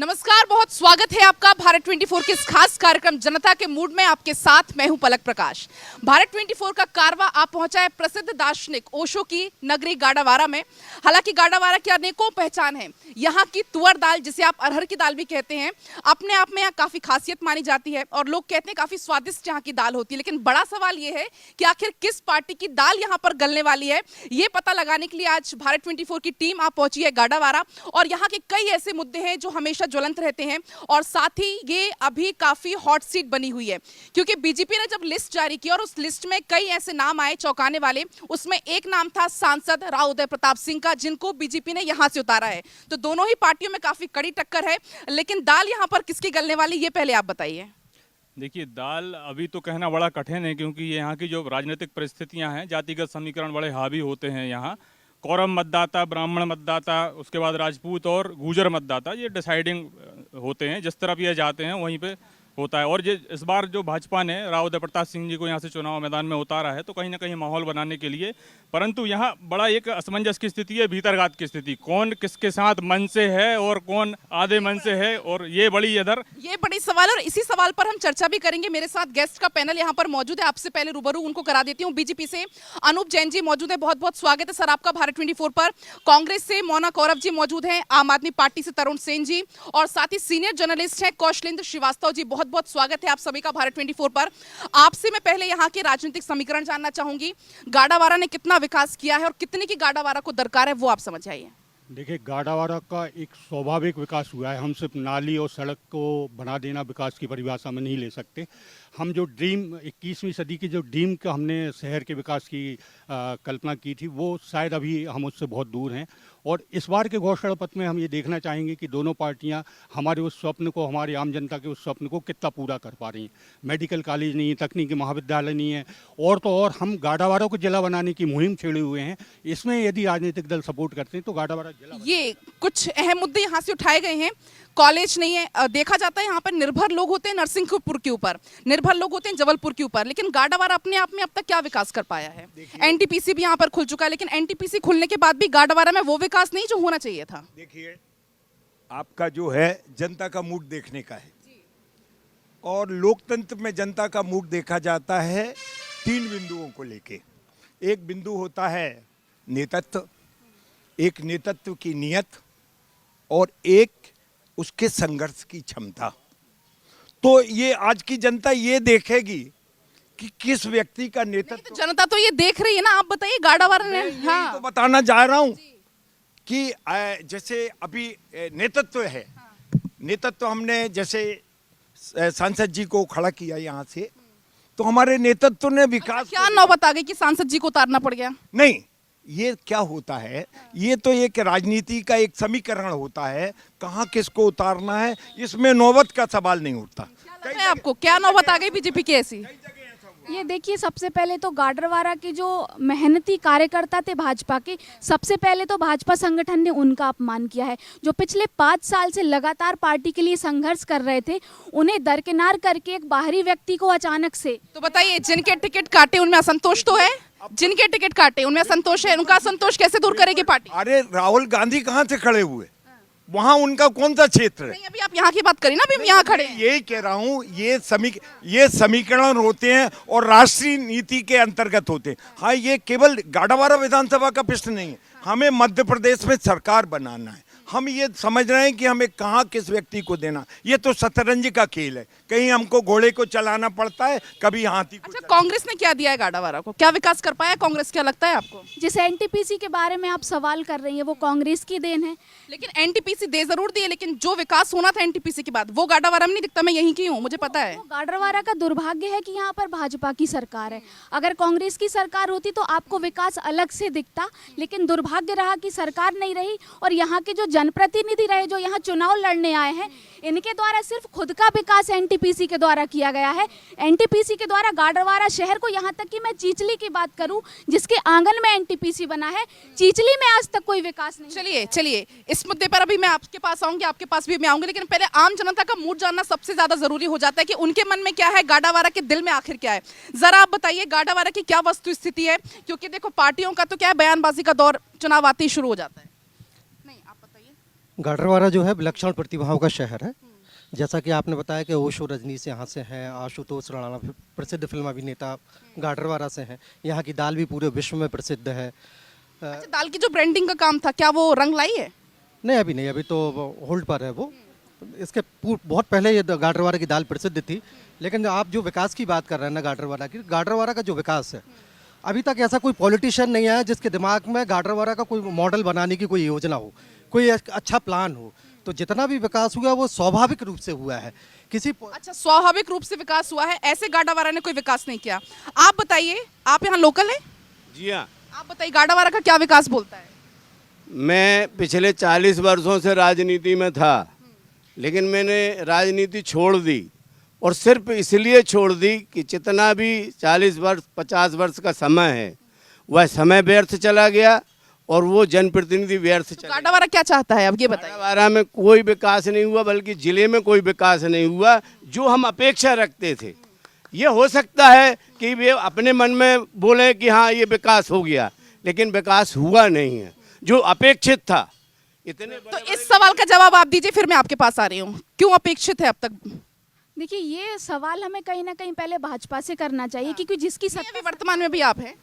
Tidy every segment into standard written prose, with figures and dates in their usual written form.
नमस्कार, बहुत स्वागत है आपका भारत 24 के इस खास कार्यक्रम जनता के मूड में। आपके साथ मैं हूं पलक प्रकाश। भारत 24 का कारवा आप पहुंचा है प्रसिद्ध दार्शनिक ओशो की नगरी गाडावारा में। हालांकि गाडावारा की अनेकों पहचान है। यहाँ की तुअर दाल, जिसे आप अरहर की दाल भी कहते हैं, अपने आप में यहाँ काफी खासियत मानी जाती है और लोग कहते हैं काफी स्वादिष्ट यहाँ की दाल होती है। लेकिन बड़ा सवाल ये है कि आखिर किस पार्टी की दाल यहाँ पर गलने वाली है, ये पता लगाने के लिए आज भारत 24 की टीम आप पहुंची है गाडावारा। और यहाँ के कई ऐसे मुद्दे हैं जो हमेशा ज्वलंत रहते हैं और साथ ही ये अभी काफी हॉट सीट बनी हुई है, क्योंकि बीजेपी ने जब लिस्ट जारी की और उस लिस्ट में कई ऐसे नाम आए चौंकाने वाले। उसमें एक नाम था सांसद राव उदय प्रताप सिंह का, जिनको बीजेपी ने यहां से उतारा है। तो दोनों ही पार्टियों में काफी कड़ी टक्कर है, लेकिन दाल यहां पर किसकी गलने वाली, ये पहले आप बताइए। देखिए, दाल अभी तो कहना बड़ा कठिन है, क्योंकि यहाँ की जो राजनीतिक परिस्थितियाँ हैं, जातिगत समीकरण बड़े हावी होते हैं। यहाँ कौरव मतदाता, ब्राह्मण मतदाता, उसके बाद राजपूत और गुर्जर मतदाता, ये डिसाइडिंग होते हैं। जिस तरफ ये जाते हैं वहीं पे होता है। और ये इस बार जो भाजपा ने राव उदय प्रताप सिंह जी को यहाँ से चुनाव मैदान में उतारा है, तो कहीं ना कहीं माहौल बनाने के लिए। परंतु यहाँ बड़ा एक असमंजस की स्थिति है, भीतरघात की स्थिति। कौन किसके साथ मन से है और कौन आधे मन से है, और ये बड़ी सवाल। और इसी सवाल पर हम चर्चा भी करेंगे। मेरे साथ गेस्ट का पैनल यहाँ पर मौजूद है। आपसे पहले रूबरू उनको करा देती हूँ। बीजेपी से अनूप जैन जी मौजूद है, बहुत बहुत स्वागत है सर आपका भारत 24 पर। कांग्रेस से मोना कौरव जी मौजूद हैं, आम आदमी पार्टी से तरुण सेन जी, और साथ ही सीनियर जर्नलिस्ट हैं कौशलेंद्र श्रीवास्तव जी। बहुत बहुत स्वागत है आप सभी का भारत 24 पर। आपसे मैं पहले यहाँ के राजनीतिक समीकरण जानना चाहूंगी। गाडावारा ने कितना विकास किया है और कितने की गाडावारा को दरकार है, वो आप समझ आइए। देखिए, गाडावारा का एक स्वाभाविक विकास हुआ है। हम सिर्फ नाली और सड़क को बना देना विकास की परिभाषा में नहीं ले सकते। हम जो ड्रीम 21वीं सदी की जो ड्रीम का हमने शहर के विकास की कल्पना की थी, वो शायद अभी हम उससे बहुत दूर हैं। और इस बार के घोषणा पत्र में हम ये देखना चाहेंगे कि दोनों पार्टियां हमारे उस स्वप्न को, हमारी आम जनता के उस स्वप्न को कितना पूरा कर पा रही हैं। मेडिकल कॉलेज नहीं है, तकनीकी महाविद्यालय नहीं है, और तो और हम गाडावारा को जिला बनाने की मुहिम छेड़े हुए हैं। इसमें यदि राजनीतिक दल सपोर्ट करते हैं तो गाडावारा जिला। ये कुछ अहम मुद्दे यहाँ से उठाए गए हैं। कॉलेज नहीं है, देखा जाता है यहाँ पर निर्भर लोग होते हैं नरसिंहपुर के ऊपर, निर्भर लोग होते हैं जबलपुर के ऊपर। लेकिन गाडावारा अपने आप में अब तक क्या विकास कर पाया है? एनटीपीसी भी यहाँ पर खुल चुका है, लेकिन एनटीपीसी खुलने के बाद भी गाडावारा में वो विकास नहीं जो होना चाहिए था। देखिए, आपका जो है जनता का मूड देखने का है, और लोकतंत्र में जनता का मूड देखा जाता है 3 बिंदुओं को लेके। एक बिंदु होता है नेतृत्व, एक नेतृत्व की नीयत, और एक उसके संघर्ष की क्षमता। तो ये आज की जनता ये देखेगी कि किस व्यक्ति का नेतृत्व। तो जनता तो ये देख रही है ना, आप बताइए गाडावारा ने। हाँ, तो बताना जा रहा हूँ कि जैसे अभी नेतृत्व है, नेतृत्व हमने जैसे सांसद जी को खड़ा किया यहाँ से, तो हमारे नेतृत्व ने विकास। क्या नौबत आ गई कि सांसद जी को उतारना पड़ गया? नहीं, ये क्या होता है, ये तो एक राजनीति का एक समीकरण होता है, कहाँ किसको उतारना है, इसमें नौबत का सवाल नहीं उठता। आपको क्या नौबत आ गई बीजेपी की ऐसी? ये देखिए, सबसे पहले तो गाडरवारा के जो मेहनती कार्यकर्ता थे भाजपा के, सबसे पहले तो भाजपा संगठन ने उनका अपमान किया है। जो पिछले 5 साल से लगातार पार्टी के लिए संघर्ष कर रहे थे, उन्हें दरकिनार करके एक बाहरी व्यक्ति को अचानक से। तो बताइए, जिनके टिकट काटे उनमें असंतोष तो है? जिनके टिकट काटे उनमें असंतोष है, उनका असंतोष कैसे दूर करेगी पार्टी? अरे राहुल गांधी कहाँ से खड़े हुए, वहाँ उनका कौन सा क्षेत्र है? अभी आप यहाँ की बात करिए ना, अभी हम यहाँ खड़े हैं। यही कह रहा हूँ, ये समीकरण होते हैं और राष्ट्रीय नीति के अंतर्गत होते हैं। हाँ, ये केवल गाडावारा विधानसभा का प्रश्न नहीं है, हमें मध्य प्रदेश में सरकार बनाना है। हम ये समझ रहे हैं कि हमें कहाँ किस व्यक्ति को देना। ये तो शतरंज का खेल है, कहीं हमको घोड़े को चलाना पड़ता है, कभी हाथी को। अच्छा, कांग्रेस ने क्या दिया है गाडावारा को? क्या विकास कर पाया कांग्रेस, क्या लगता है आपको? जिस एनटीपीसी के बारे में आप सवाल कर रही हैं, वो कांग्रेस की देन है। लेकिन एनटीपीसी दे जरूर दिए, लेकिन जो विकास होना था एनटीपीसी के बाद, वो गाडावारा में नहीं दिखता। मैं यहीं की हूँ, मुझे पता है। गाडरवारा का दुर्भाग्य है कि यहाँ पर भाजपा की सरकार है। अगर कांग्रेस की सरकार होती तो आपको विकास अलग से दिखता, लेकिन दुर्भाग्य रहा कि सरकार नहीं रही। और यहाँ के जो जनप्रतिनिधि रहे, जो यहाँ चुनाव लड़ने आए हैं, इनके द्वारा सिर्फ खुद का विकास एनटीपीसी के द्वारा किया गया है। एनटीपीसी के द्वारा गाडरवारा शहर को, यहाँ तक कि मैं चीचली की बात करूं, जिसके आंगन में एनटीपीसी बना है, चीचली में आज तक कोई विकास नहीं। चलिए इस मुद्दे पर अभी मैं आपके पास आऊंगी, आपके पास भी मैं आऊंगी, लेकिन पहले आम जनता का मूड जानना सबसे ज्यादा जरूरी हो जाता है कि उनके मन में क्या है, गाडावारा के दिल में आखिर क्या है। जरा आप बताइए, गाडावारा की क्या वस्तु स्थिति है? क्योंकि देखो, पार्टियों का तो क्या है, बयानबाजी का दौर चुनाव आते ही शुरू हो जाता है। नहीं, आप बताइए। गाडरवारा जो है विलक्षण प्रतिभाओं का शहर है। जैसा कि आपने बताया कि ओशो रजनीश यहाँ से हैं, आशुतोष राणा प्रसिद्ध फिल्म अभिनेता गाडरवारा से हैं। यहाँ की दाल भी पूरे विश्व में प्रसिद्ध है। अच्छा, दाल की जो ब्रांडिंग का काम था, क्या वो रंग लाई है? नहीं, अभी नहीं, अभी तो होल्ड पर है वो। इसके बहुत पहले ये गाडरवारा की दाल प्रसिद्ध थी। लेकिन आप जो विकास की बात कर रहे हैं ना गाडरवारा का जो विकास है, अभी तक ऐसा कोई पॉलिटिशियन नहीं आया जिसके दिमाग में गाडरवारा का कोई मॉडल बनाने की कोई योजना हो, कोई अच्छा प्लान हो। तो जितना भी विकास हुआ वो स्वाभाविक रूप से हुआ है। अच्छा, स्वाभाविक रूप से विकास हुआ है, ऐसे गाडावारा ने कोई विकास नहीं किया। आप बताइए, आप यहाँ लोकल हैं? जी हाँ, आप बताइए गाडावारा का क्या विकास बोलता है? मैं पिछले 40 वर्षों से राजनीति में था, लेकिन मैंने राजनीति छोड़ दी, और सिर्फ इसलिए छोड़ दी कि जितना भी 40 वर्ष 50 वर्ष का समय है वह समय व्यर्थ चला गया और वो जनप्रतिनिधि व्यर्थ चला। गाडावारा क्या चाहता है, अब ये बताइए। गाडरवारा में कोई विकास नहीं हुआ, बल्कि जिले में कोई विकास नहीं हुआ जो हम अपेक्षा रखते थे। ये हो सकता है कि वे अपने मन में बोले कि हाँ ये विकास हो गया, लेकिन विकास हुआ नहीं है जो अपेक्षित था। इतने तो इस सवाल का जवाब आप दीजिए, फिर मैं आपके पास आ रही हूँ। क्यों अपेक्षित है अब तक? देखिए, ये सवाल हमें कहीं ना कहीं पहले भाजपा से करना चाहिए, क्योंकि जिसकी अभी वर्तमान में भी आप हैं,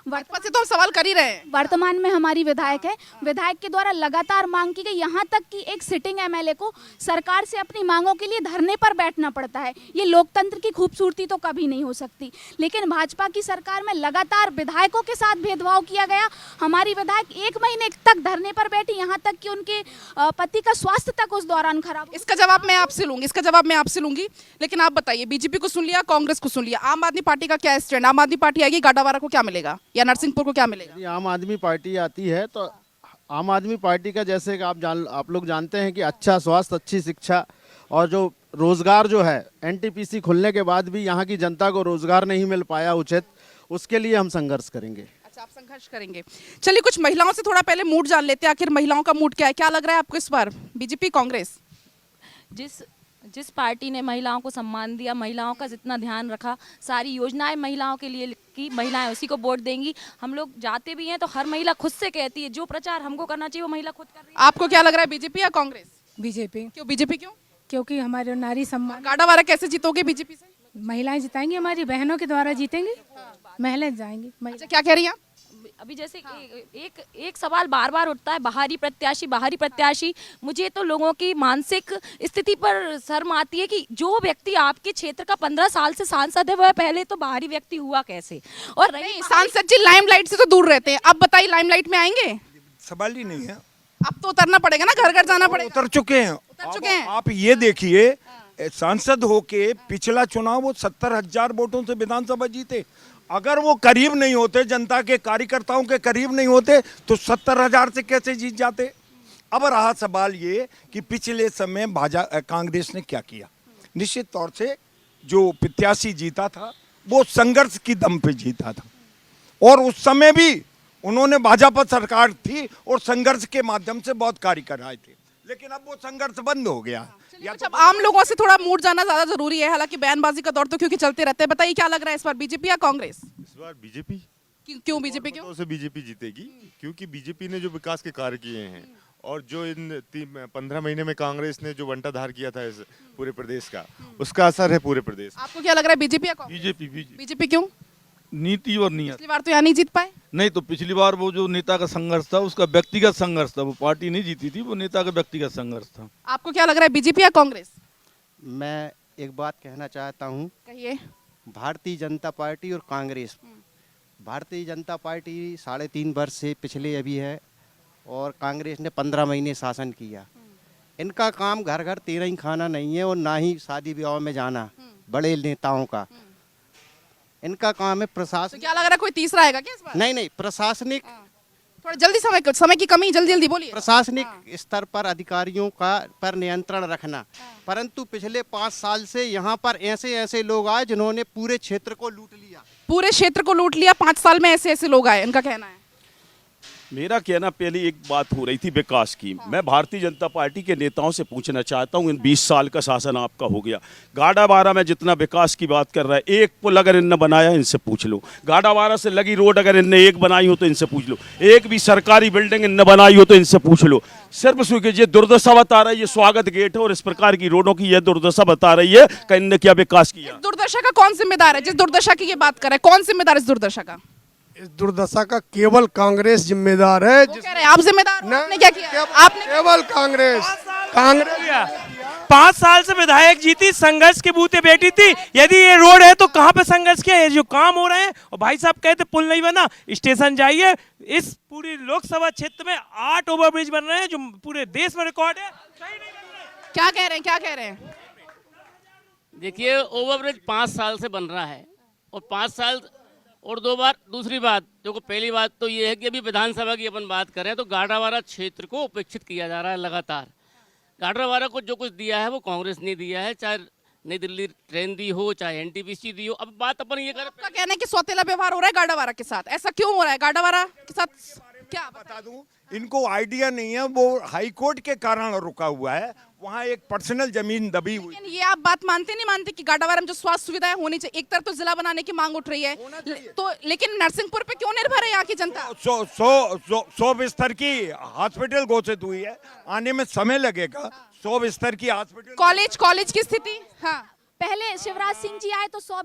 भाजपा से तो हम सवाल कर ही रहे हैं। वर्तमान में हमारी विधायक है, विधायक के द्वारा लगातार मांग की गई, यहाँ तक कि एक सिटिंग एमएलए को सरकार से अपनी मांगों के लिए धरने पर बैठना पड़ता है। ये लोकतंत्र की खूबसूरती तो कभी नहीं हो सकती। लेकिन भाजपा की सरकार में लगातार विधायकों के साथ भेदभाव किया गया। हमारी विधायक 1 महीने तक धरने पर बैठी, यहाँ तक कि उनके पति का स्वास्थ्य तक उस दौरान खराब। इसका जवाब मैं आपसे लूंगी, लेकिन आप बताइए, बीजेपी को सुन लिया, कांग्रेस को सुन लिया, आम आदमी पार्टी का क्या स्टैंड? आम आदमी पार्टी आएगी, गाडावारा को क्या मिलेगा या नरसिंहपुर को क्या मिलेगा? यदि आम आदमी पार्टी आती है तो आम आदमी पार्टी का, जैसे कि आप लोग जानते हैं कि अच्छा स्वास्थ्य, अच्छी शिक्षा और जो रोजगार जो है, एनटीपीसी खुलने के बाद भी यहाँ की जनता को रोजगार नहीं मिल पाया उचित, उसके लिए हम संघर्ष करेंगे। अच्छा, आप संघर्ष करेंगे। चलिए, कुछ महिलाओं से थोड़ा पहले मूड जान लेते हैं। आखिर महिलाओं का मूड क्या है? क्या लग रहा है आपको इस बार, बीजेपी कांग्रेस? जिस पार्टी ने महिलाओं को सम्मान दिया, महिलाओं का जितना ध्यान रखा, सारी योजनाएं महिलाओं के लिए की, महिलाएं उसी को वोट देंगी। हम लोग जाते भी हैं तो हर महिला खुद से कहती है जो प्रचार हमको करना चाहिए वो महिला खुद कर रही है। आपको क्या लग रहा है, बीजेपी या कांग्रेस? बीजेपी। क्यों बीजेपी? क्यों? क्योंकि हमारे नारी सम्मान। गाडावारा कैसे जीतोगे बीजेपी से? महिलाएं जिताएंगी, हमारी बहनों के द्वारा जीतेंगी, महिलाएं जाएंगी। अच्छा, क्या कह रही हैं आप? अभी जैसे एक सवाल बार बार उठता है, बाहरी प्रत्याशी। मुझे तो लोगों की मानसिक स्थिति पर शर्म आती है कि जो व्यक्ति आपके क्षेत्र का 15 साल से सांसद है वह पहले तो बाहरी व्यक्ति हुआ कैसे? और नहीं, सांसद जी लाइमलाइट से तो दूर रहते हैं। अब बताइए, लाइमलाइट में आएंगे? सवाल ही नहीं है। अब तो उतरना पड़ेगा ना, घर घर जाना पड़ेगा। उतर चुके हैं। आप ये देखिए, सांसद होके पिछला चुनाव वो 70,000 वोटों से विधानसभा जीते। अगर वो करीब नहीं होते, जनता के कार्यकर्ताओं के करीब नहीं होते, तो 70,000 से कैसे जीत जाते? अब रहा सवाल ये कि पिछले समय कांग्रेस ने क्या किया। निश्चित तौर से जो प्रत्याशी जीता था वो संघर्ष की दम पे जीता था, और उस समय भी उन्होंने भाजपा सरकार थी और संघर्ष के माध्यम से बहुत कार्य कराए थे। लेकिन अब वो संघर्ष बंद हो गया। अब आम लोगों से थोड़ा मूड जाना ज्यादा जरूरी है, हालांकि बयानबाजी का दौर तो क्योंकि चलते रहते हैं। बताइए, क्या लग रहा है इस बार, बीजेपी या कांग्रेस? इस बार बीजेपी। क्यों बीजेपी? क्यों से बीजेपी जीतेगी, क्योंकि बीजेपी ने जो विकास के कार्य किए हैं, और जो इन 15 महीने में कांग्रेस ने जो बंटाधार किया था इस पूरे प्रदेश का, उसका असर है पूरे प्रदेश। आपको क्या लग रहा है, बीजेपी या कांग्रेस? बीजेपी। क्यों? नीति और नियत। पिछली बार तो यहाँ नहीं जीत पाए। नहीं, तो पिछली बार वो जो नेता का संघर्ष था उसका व्यक्तिगत संघर्ष था, वो पार्टी नहीं जीती थी, वो नेता का व्यक्तिगत संघर्ष था। आपको क्या लग रहा है, बीजेपी या कांग्रेस? मैं एक बात कहना चाहता हूँ। कहिए। भारतीय जनता पार्टी और कांग्रेस। भारतीय जनता पार्टी 3.5 वर्ष से पिछले अभी है, और कांग्रेस ने 15 महीने शासन किया। इनका काम घर घर तेरा ही खाना नहीं है, और ना ही शादी विवाह में जाना बड़े नेताओं का। इनका काम है प्रशासन। तो क्या लग रहा है, कोई तीसरा आएगा क्या इस बार? नहीं, प्रशासनिक। थोड़ा जल्दी, समय की कमी, जल्दी बोलिए। प्रशासनिक स्तर पर अधिकारियों का पर नियंत्रण रखना। परंतु पिछले 5 साल से यहाँ पर ऐसे लोग आए जिन्होंने पूरे क्षेत्र को लूट लिया। पूरे क्षेत्र को लूट लिया 5 साल में, ऐसे लोग आए, इनका कहना है। मेरा कहना, पहले एक बात हो रही थी विकास की। मैं भारतीय जनता पार्टी के नेताओं से पूछना चाहता हूं, इन 20 साल का शासन आपका हो गया, गाड़ावारा में जितना विकास की बात कर रहा है, एक पुल अगर इनने बनाया इनसे पूछ लो, गाड़ावारा से लगी रोड अगर इनने एक बनाई हो तो इनसे पूछ लो, एक भी सरकारी बिल्डिंग इनने बनाई हो तो इनसे पूछ लो। सिर्फ ये दुर्दशा बता रही है, स्वागत गेट है और इस प्रकार की रोडों की यह दुर्दशा बता रही है कि इनने क्या विकास किया। दुर्दशा का कौन जिम्मेदार है? जिस दुर्दशा की ये बात कर रहे हैं, कौन जिम्मेदार इस दुर्दशा का? इस दुर्दशा का केवल कांग्रेस जिम्मेदार है। वो कह रहे हैं आप जिम्मेदार हो, आपने क्या किया? आपने केवल कांग्रेस 5 साल से विधायक जीती, संघर्ष के बूते बैठी थी। यदि ये रोड है तो कहाँ पे संघर्ष किया है? जो काम हो रहे हैं, और भाई साहब कहते पुल नहीं बना, स्टेशन जाइए, इस पूरी लोकसभा क्षेत्र में 8 ओवरब्रिज बन रहे हैं जो पूरे देश में रिकॉर्ड है। क्या कह रहे हैं, क्या कह रहे हैं? देखिए, ओवरब्रिज 5 साल से बन रहा है और 5 साल और 2 बार। दूसरी बात, देखो पहली बात तो ये है कि अभी विधानसभा की अपन बात करें तो गाड़ावारा क्षेत्र को उपेक्षित किया जा रहा है लगातार। गाड़ावारा को जो कुछ दिया है वो कांग्रेस ने दिया है, चाहे नई दिल्ली ट्रेन दी हो, चाहे एनटीपीसी दी हो। अब बात अपन ये करें, आपका कहना है कि सौतेला व्यवहार हो रहा है गाड़ावारा के साथ, ऐसा क्यों हो रहा है? गाड़ावारा के साथ क्या बता दूं, इनको आइडिया नहीं है, वो हाई कोर्ट के कारण रुका हुआ है, वहाँ एक पर्सनल जमीन दबी हुई। लेकिन ये आप बात मानते नहीं मानते कि गाड़ावारा में जो स्वास्थ्य सुविधाएं होनी चाहिए, एक तरफ तो जिला बनाने की मांग उठ रही है, तो लेकिन नरसिंहपुर पे क्यों निर्भर है यहाँ की जनता? 100 बिस्तर की हॉस्पिटल घोषित हुई है, आने में समय लगेगा। 100 बिस्तर की हॉस्पिटल, कॉलेज की स्थिति, हाँ पहले शिवराज सिंह जी आए तो 100